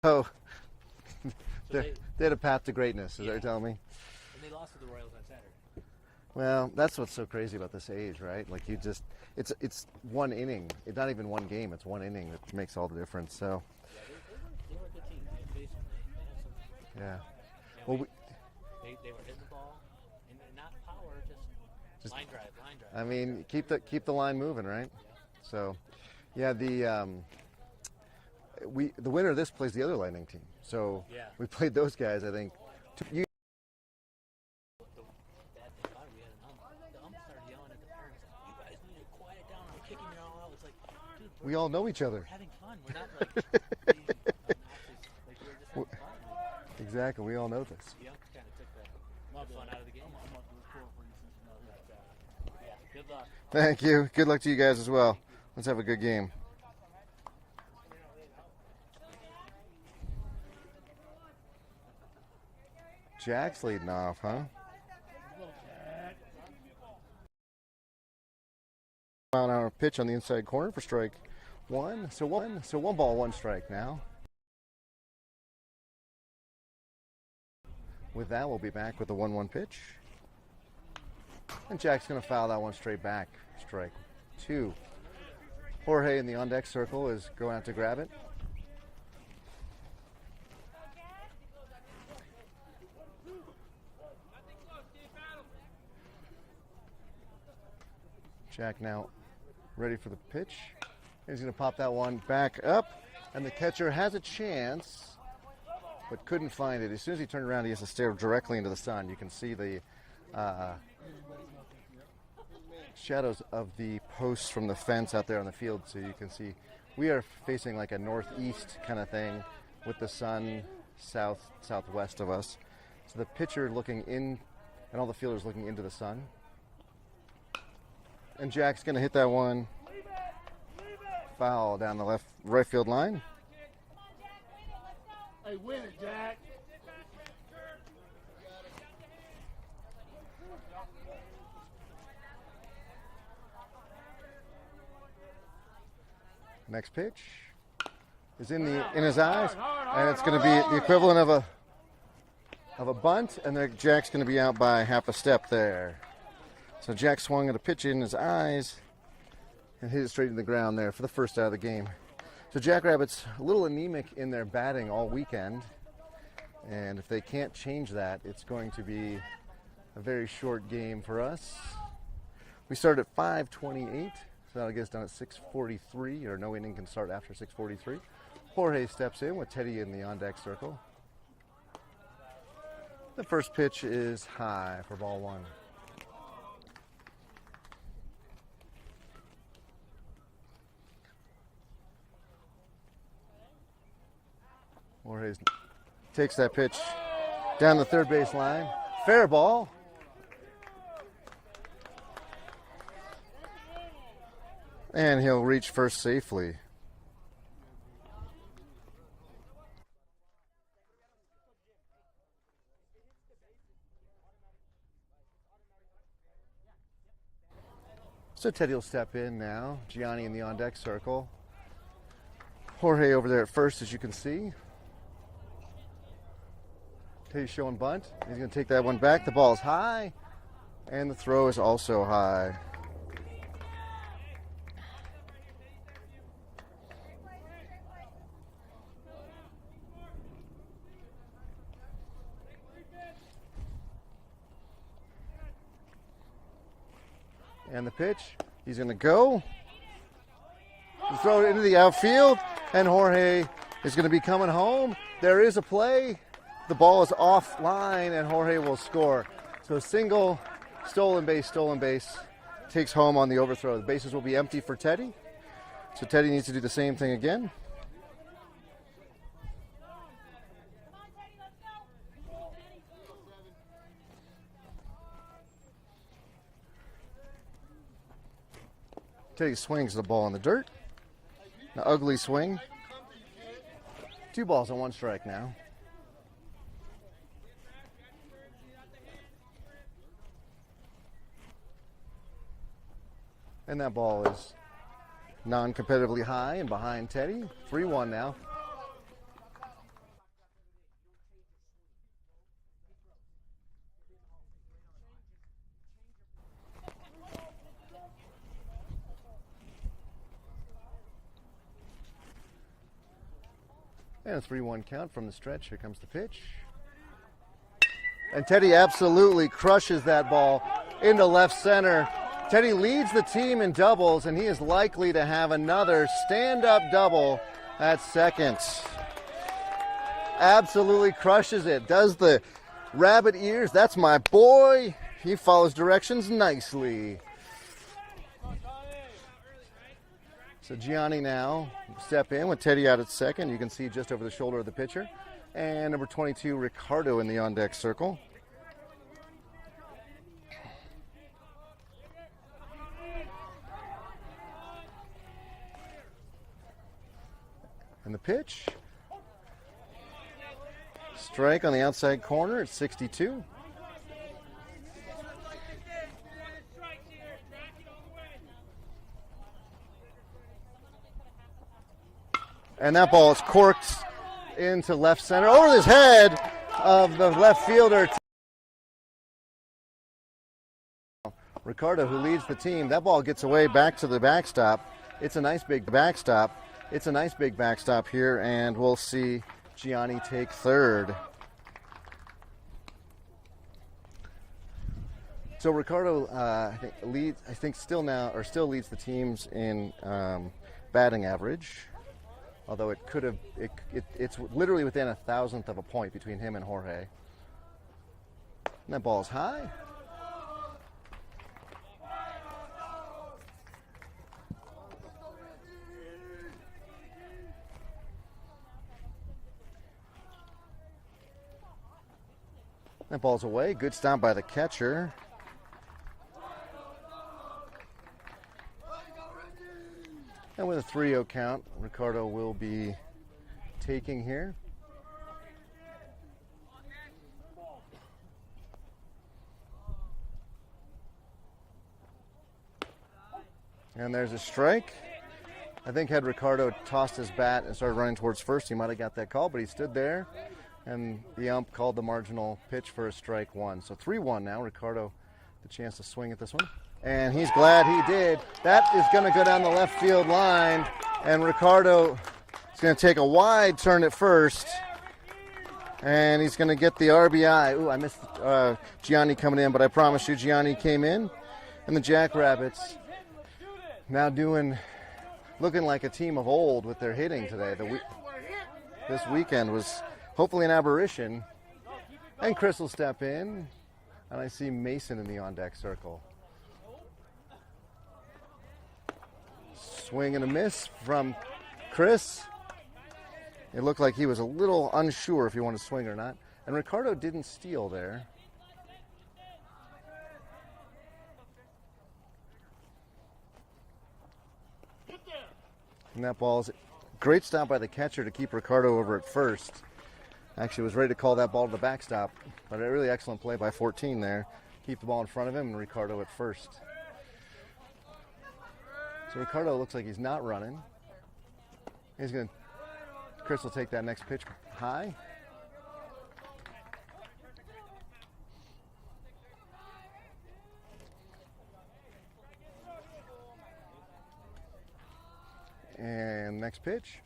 Oh, So they had a path to greatness, is that what you're telling me? And they lost to the Royals on Saturday. Well, that's what's so crazy about this age, right? Like it's one inning. It's not even one game. It's one inning that makes all the difference. So. Yeah, they were a good team. They had some. Yeah. Well, Well, they were hitting the ball, and not power, just line drive. I mean, keep the line moving, right? Yeah. So, yeah, the winner of this plays the other Lightning team. So Yeah. we played those guys, I think. The bad thing about it, we had an ump. The ump started yelling at the parents, like, "You guys need to quiet down. I'm kicking you all out." It's like, dude, we all know each we're other. having fun. We're not like being obnoxious. Like we're just having fun. Exactly. We all know this. The ump kind of took the fun out of the game. Yeah. Good luck. Thank you. Good luck to you guys as well. Let's have a good game. Jack's leading off, huh? Mile-an-hour pitch on the inside corner for strike one. So one ball, one strike now. With that, we'll be back with the 1-1 pitch. And Jack's going to foul that one straight back. Strike two. Jorge in the on-deck circle is going out to grab it. Jack now ready for the pitch. He's going to pop that one back up, and the catcher has a chance, but couldn't find it. As soon as he turned around, he has to stare directly into the sun. You can see the shadows of the posts from the fence out there on the field, so you can see we are facing like a northeast kind of thing with the sun southwest of us. So the pitcher looking in, and all the fielders looking into the sun. And Jack's going to hit that one foul down the right field line. Hey, win it, Jack. Next pitch is in his eyes, and it's going to be the equivalent of a bunt, and Jack's going to be out by half a step there. So Jack swung at a pitch in his eyes and hit it straight to the ground there for the first out of the game. So Jackrabbits a little anemic in their batting all weekend, and if they can't change that, it's going to be a very short game for us. We start at 5:28, so that'll get us done at 6:43, or no inning can start after 6:43. Jorge steps in with Teddy in the on-deck circle. The first pitch is high for ball one. Jorge takes that pitch down the third base line. Fair ball. And he'll reach first safely. So Teddy will step in now. Gianni in the on-deck circle. Jorge over there at first, as you can see. Teddy's showing bunt. He's going to take that one back. The ball is high, and the throw is also high. And the pitch, he's going to go. Throw it into the outfield, and Jorge is going to be coming home. There is a play. The ball is offline, and Jorge will score. So single, stolen base, takes home on the overthrow. The bases will be empty for Teddy. So Teddy needs to do the same thing again. Teddy swings the ball in the dirt. An ugly swing. 2 balls and 1 strike now. And that ball is non-competitively high and behind Teddy. 3-1 now. And a 3-1 count from the stretch. Here comes the pitch. And Teddy absolutely crushes that ball into left center. Teddy leads the team in doubles, and he is likely to have another stand-up double at second. Absolutely crushes it. Does the rabbit ears. That's my boy. He follows directions nicely. So Gianni now step in with Teddy out at second. You can see just over the shoulder of the pitcher. And number 22, Ricardo, in the on-deck circle. And the pitch. Strike on the outside corner at 62. And that ball is corked into left center over his head of the left fielder. Ricardo, who leads the team, that ball gets away back to the backstop. It's a nice big backstop. It's a nice big backstop here, and we'll see Gianni take third. So Ricardo, still leads the teams in batting average. Although it could have, it's literally within 1,000th of a point between him and Jorge. And that ball is high. That ball's away. Good stop by the catcher. And with a 3-0 count, Ricardo will be taking here. And there's a strike. I think had Ricardo tossed his bat and started running towards first, he might have got that call, but he stood there, and the ump called the marginal pitch for a strike one. So 3-1 now. Ricardo, the chance to swing at this one. And he's glad he did. That is going to go down the left field line. And Ricardo is going to take a wide turn at first. And he's going to get the RBI. Ooh, I missed Gianni coming in, but I promise you Gianni came in. And the Jackrabbits now looking like a team of old with their hitting today. This weekend was hopefully an aberration. And Chris will step in. And I see Mason in the on-deck circle. Swing and a miss from Chris. It looked like he was a little unsure if he wanted to swing or not. And Ricardo didn't steal there. And that ball's great stop by the catcher to keep Ricardo over at first. Actually was ready to call that ball to the backstop. But a really excellent play by 14 there. Keep the ball in front of him and Ricardo at first. So Ricardo looks like he's not running. Chris will take that next pitch high. And next pitch.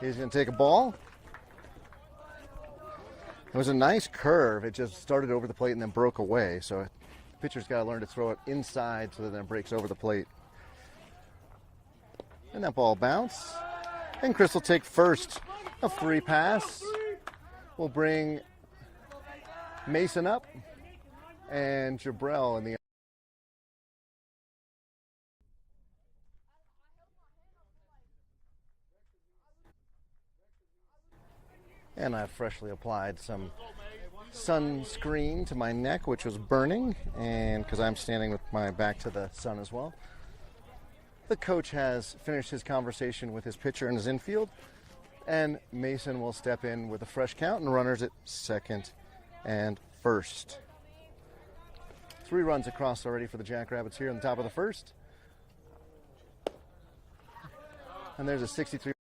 He's going to take a ball. It was a nice curve. It just started over the plate and then broke away. So pitcher's got to learn to throw it inside so that it breaks over the plate. And that ball bounce. And Chris will take first. A free pass will bring Mason up. And Jabrell in the... And I've freshly applied some sunscreen to my neck, which was burning, and because I'm standing with my back to the sun as well. The coach has finished his conversation with his pitcher in his infield, and Mason will step in with a fresh count and runners at second and first. 3 runs across already for the Jackrabbits here on the top of the first. And there's a 63.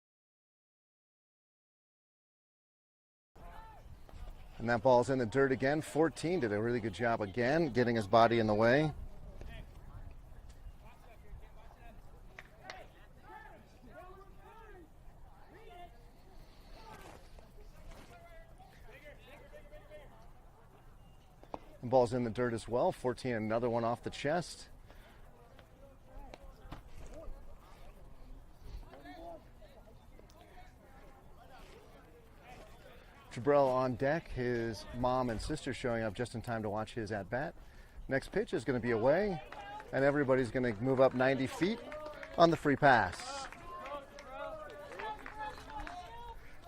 And that ball's in the dirt again. 14 did a really good job again, getting his body in the way. ball's in the dirt as well. 14, another one off the chest. Jabrell on deck, his mom and sister showing up just in time to watch his at-bat. Next pitch is going to be away, and everybody's going to move up 90 feet on the free pass.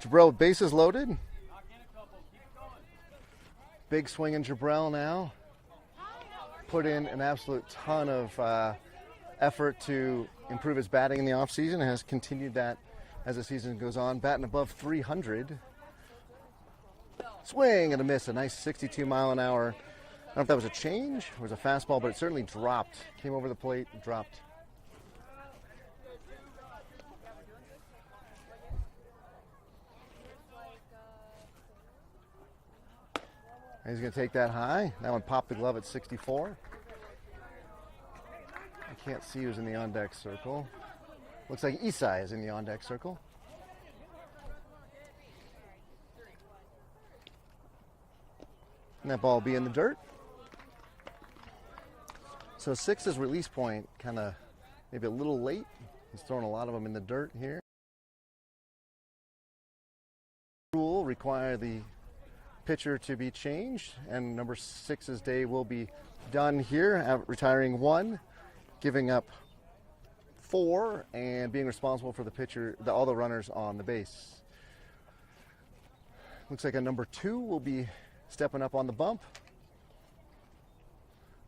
Jabrell, bases loaded. Big swing in Jabrell now. Put in an absolute ton of effort to improve his batting in the offseason and has continued that as the season goes on. Batting above 300. Swing and a miss, a nice 62 mile an hour. I don't know if that was a change or was a fastball, but it certainly dropped. Came over the plate, dropped. And he's going to take that high. That one popped the glove at 64. I can't see who's in the on-deck circle. Looks like Isai is in the on-deck circle. And that ball will be in the dirt. So 6's release point kind of maybe a little late. He's throwing a lot of them in the dirt here. Rule require the pitcher to be changed, and number 6's day will be done here, retiring 1, giving up 4, and being responsible for the pitcher, all the runners on the base. Looks like a number 2 will be stepping up on the bump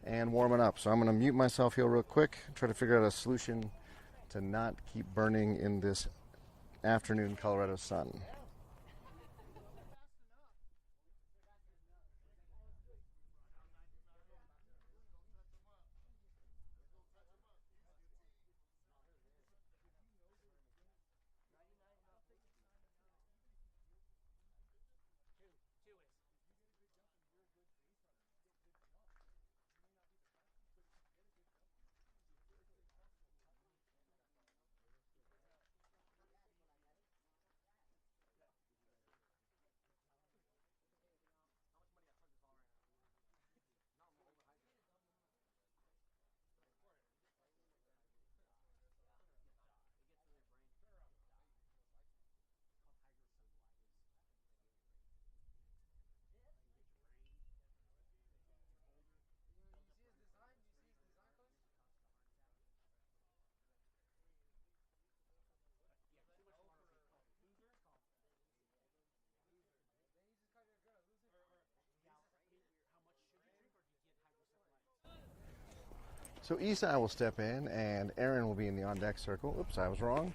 and warming up. So I'm going to mute myself here real quick, try to figure out a solution to not keep burning in this afternoon Colorado sun. So Isai will step in, and Aaron will be in the on-deck circle. Oops, I was wrong.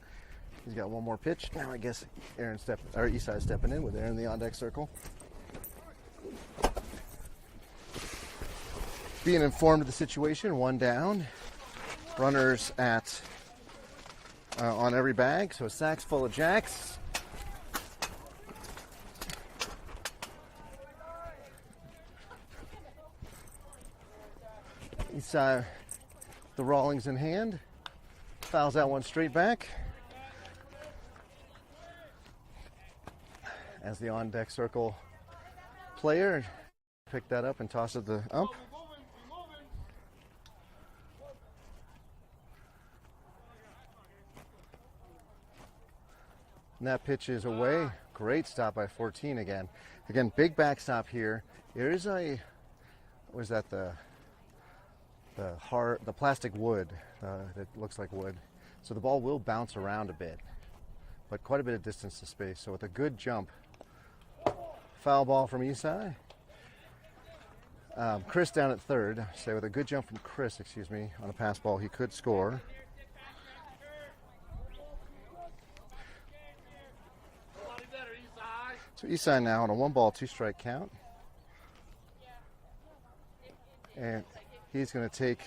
He's got one more pitch. Now I guess Isai's stepping in with Aaron in the on-deck circle. Being informed of the situation, 1 down. Runners at on every bag, so a sack's full of jacks. Isai, the Rawlings in hand, fouls that one straight back. As the on-deck circle player picked that up and tossed it to the ump. And that pitch is away. Great stop by 14 again. Again, big backstop here. There is was that the plastic wood that looks like wood. So the ball will bounce around a bit, but quite a bit of distance to space. So with a good jump, foul ball from Isai. Chris down at third. So with a good jump from Chris, on a pass ball, he could score. So Isai now on a 1-ball, 2-strike count. And he's going to take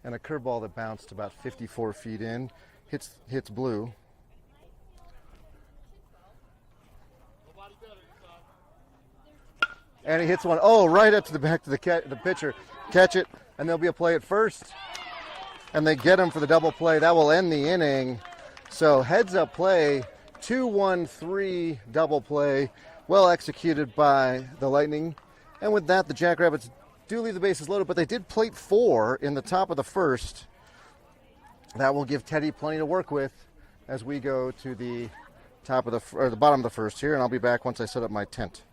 and a curveball that bounced about 54 feet in, hits blue. And he hits one, right up to the back to the pitcher. Catch it, and there'll be a play at first. And they get him for the double play. That will end the inning. So heads up play 2-1-3 double play, well executed by the Lightning. And with that, the Jackrabbits do leave the bases loaded, but they did plate 4 in the top of the first. That will give Teddy plenty to work with as we go to the the bottom of the first here, and I'll be back once I set up my tent.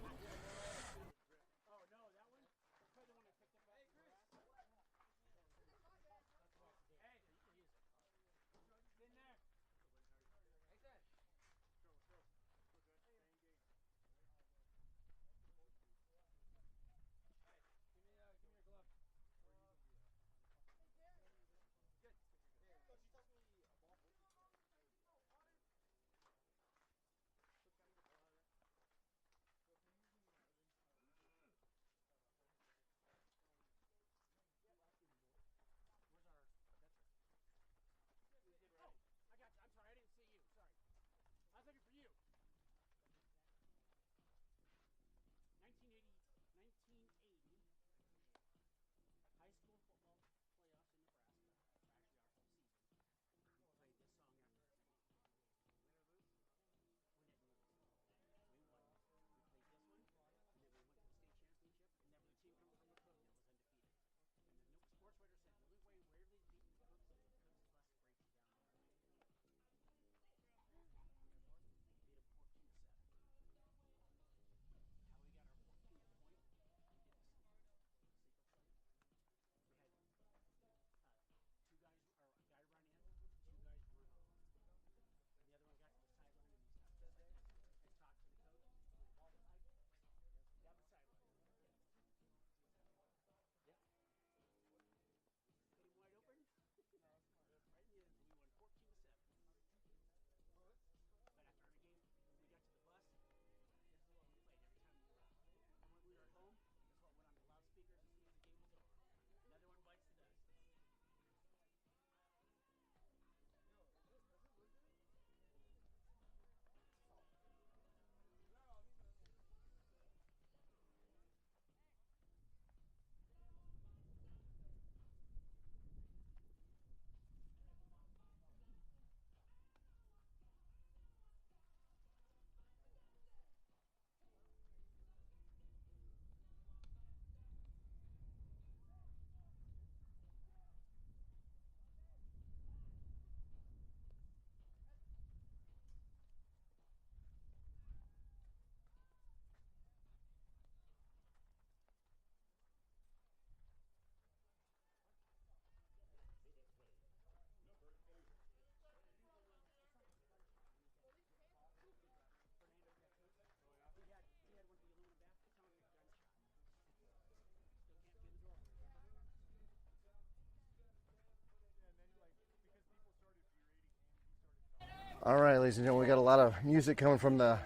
All right, ladies and gentlemen, we got a lot of music coming from the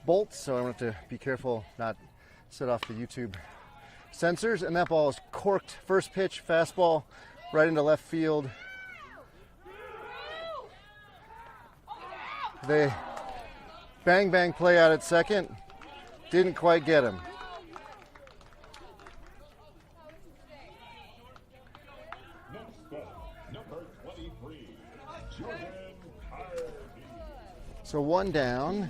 bolts, so I'm going to have to be careful not set off the YouTube sensors. And that ball is corked. First pitch, fastball, right into left field. They bang play out at second. Didn't quite get him. So one down.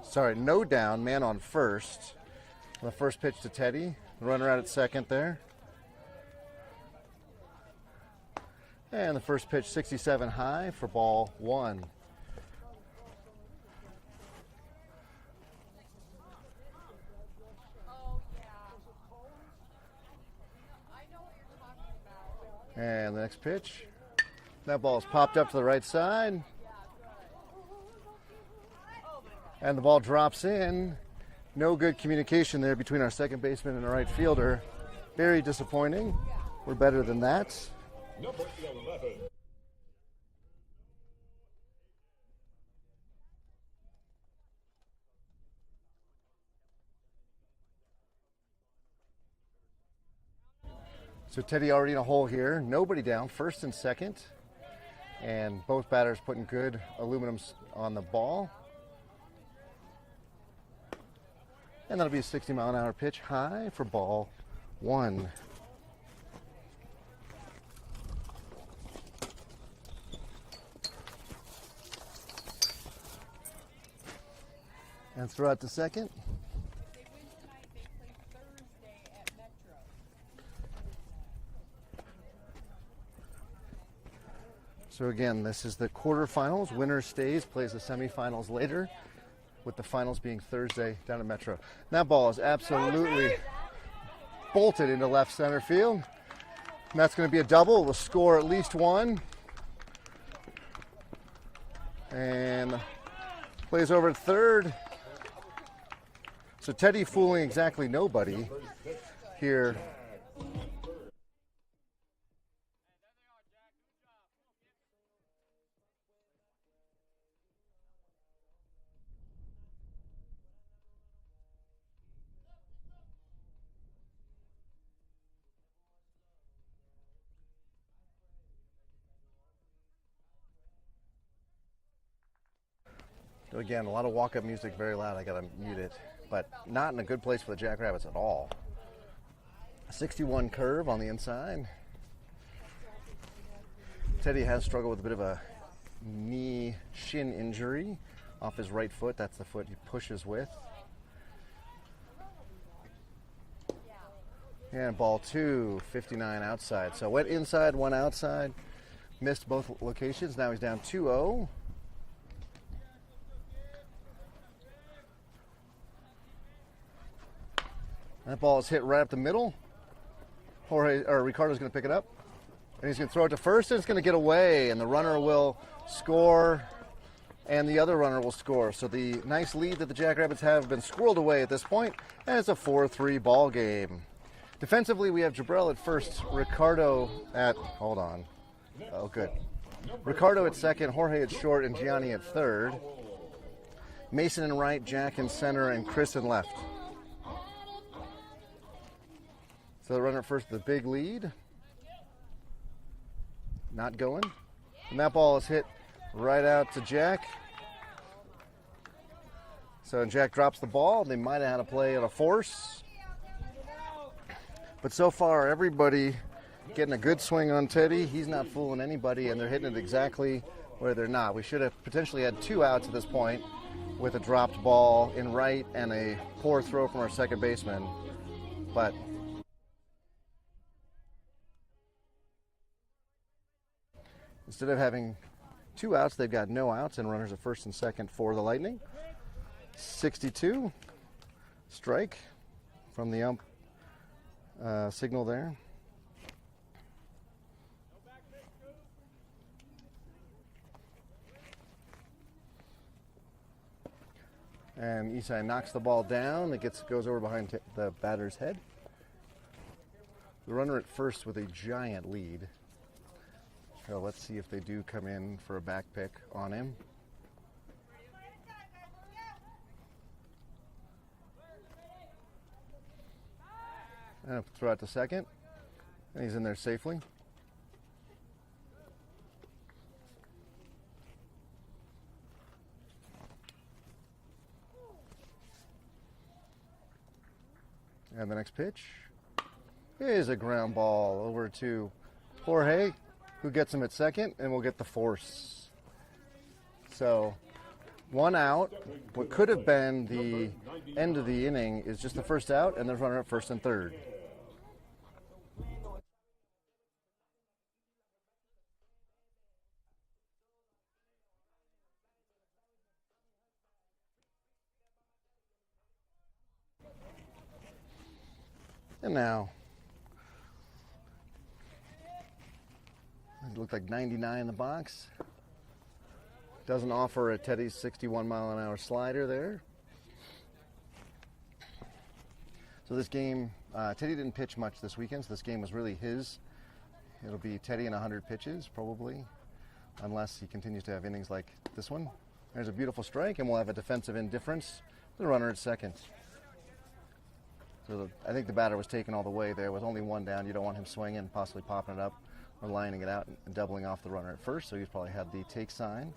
Sorry, no down, man on first. The first pitch to Teddy. The runner out at second there. And the first pitch 67 high for ball 1. And the next pitch. That ball is popped up to the right side. And the ball drops in. No good communication there between our second baseman and our right fielder. Very disappointing. We're better than that. Number 11. So Teddy already in a hole here. Nobody down, first and second. And both batters putting good aluminums on the ball. And that'll be a 60-mile-an-hour pitch high for ball 1. And throw out to second. They win tonight. They play Thursday at Metro. So again, this is the quarterfinals. Winner stays, plays the semifinals later, with the finals being Thursday down at Metro. That ball is absolutely bolted into left center field. And that's going to be a double. We'll score at least one. And plays over at third. So Teddy fooling exactly nobody here. So again, a lot of walk-up music, very loud. I gotta mute it, but not in a good place for the Jackrabbits at all. 61 curve on the inside. Teddy has struggled with a bit of a knee shin injury off his right foot. That's the foot he pushes with. And ball 2, 59 outside. So went inside, one outside. Missed both locations. Now he's down 2-0. That ball is hit right up the middle. Ricardo's going to pick it up. And he's going to throw it to first, and it's going to get away. And the runner will score, and the other runner will score. So the nice lead that the Jackrabbits have been squirreled away at this point, and it's a 4-3 ball game. Defensively, we have Jabril at first, Ricardo at, hold on. Oh, good. Ricardo at second, Jorge at short, and Gianni at third. Mason in right, Jack in center, and Chris in left. So the runner at first, the big lead. Not going. And that ball is hit right out to Jack. So Jack drops the ball. They might have had a play on a force. But so far, everybody getting a good swing on Teddy. He's not fooling anybody, and they're hitting it exactly where they're not. We should have potentially had 2 outs at this point with a dropped ball in right and a poor throw from our second baseman. But instead of having 2 outs, they've got no outs and runners at first and second for the Lightning. 62, strike from the ump signal there. And Isai knocks the ball down. It goes over behind the batter's head. The runner at first with a giant lead. So let's see if they do come in for a back pick on him. And throw out to second. And he's in there safely. And the next pitch is a ground ball over to Jorge, who gets him at second, and we'll get the force. So 1 out. What could have been the end of the inning is just the first out, and there's runner at first and third. And now, it looked like 99 in the box. Doesn't offer a Teddy's 61-mile-an-hour slider there. So this game, Teddy didn't pitch much this weekend, so this game was really his. It'll be Teddy in 100 pitches, probably, unless he continues to have innings like this one. There's a beautiful strike, and we'll have a defensive indifference. The runner at second. So I think the batter was taken all the way there. With only 1 down, you don't want him swinging, possibly popping it up or lining it out and doubling off the runner at first. So he's probably had the take sign.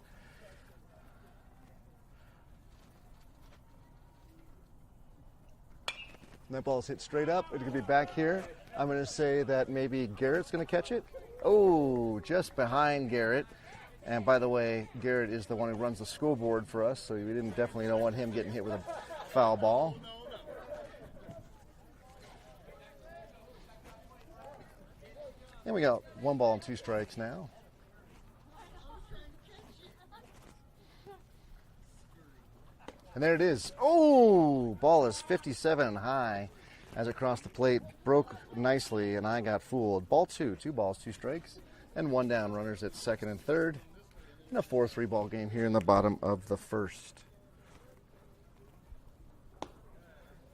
And that ball's hit straight up. It could be back here. I'm going to say that maybe Garrett's going to catch it. Oh, just behind Garrett. And by the way, Garrett is the one who runs the school board for us, so we didn't definitely don't want him getting hit with a foul ball. And we got 1 ball and 2 strikes now. And there it is. Oh, ball is 57 and high as it crossed the plate. Broke nicely, and I got fooled. Ball 2, 2 balls, 2 strikes, and 1 down. Runners at second and third. In a 4-3 ball game here in the bottom of the first.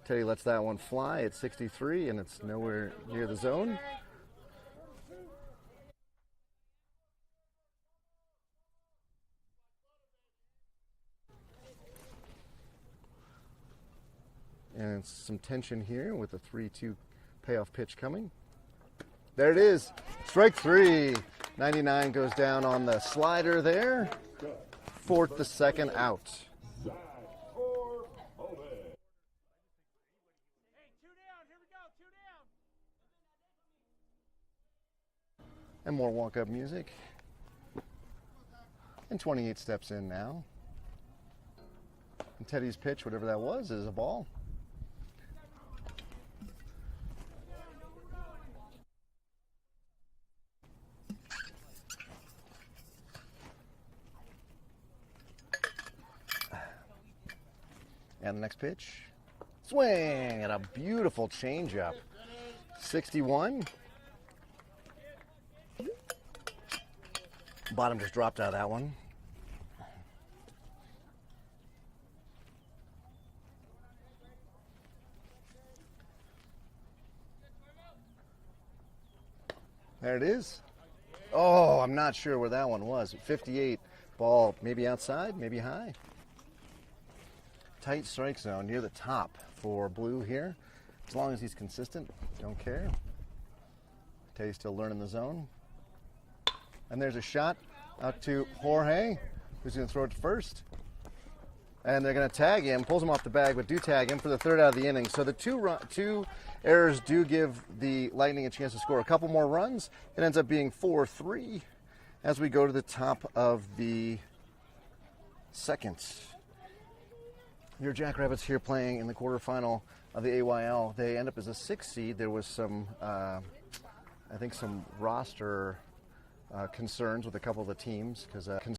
Teddy lets that one fly at 63, and it's nowhere near the zone. And some tension here with the 3-2 payoff pitch coming. There it is. Strike 3. 99 goes down on the slider there. 4th to 2nd out. And more walk-up music. And 28 steps in now. And Teddy's pitch, whatever that was, is a ball. And the next pitch, swing, and a beautiful changeup. 61. Bottom just dropped out of that one. There it is. Oh, I'm not sure where that one was. 58, ball maybe outside, maybe high. Tight strike zone near the top for Blue here. As long as he's consistent, don't care. Teddy's still learning the zone. And there's a shot out to Jorge, who's going to throw it to first. And they're going to tag him, pulls him off the bag, but do tag him for the 3rd out of the inning. So the two errors do give the Lightning a chance to score a couple more runs. It ends up being 4-3 as we go to the top of the 2nd. Your Jackrabbits here playing in the quarterfinal of the AYL. They end up as a 6th seed. There was some, I think, some roster concerns with a couple of the teams because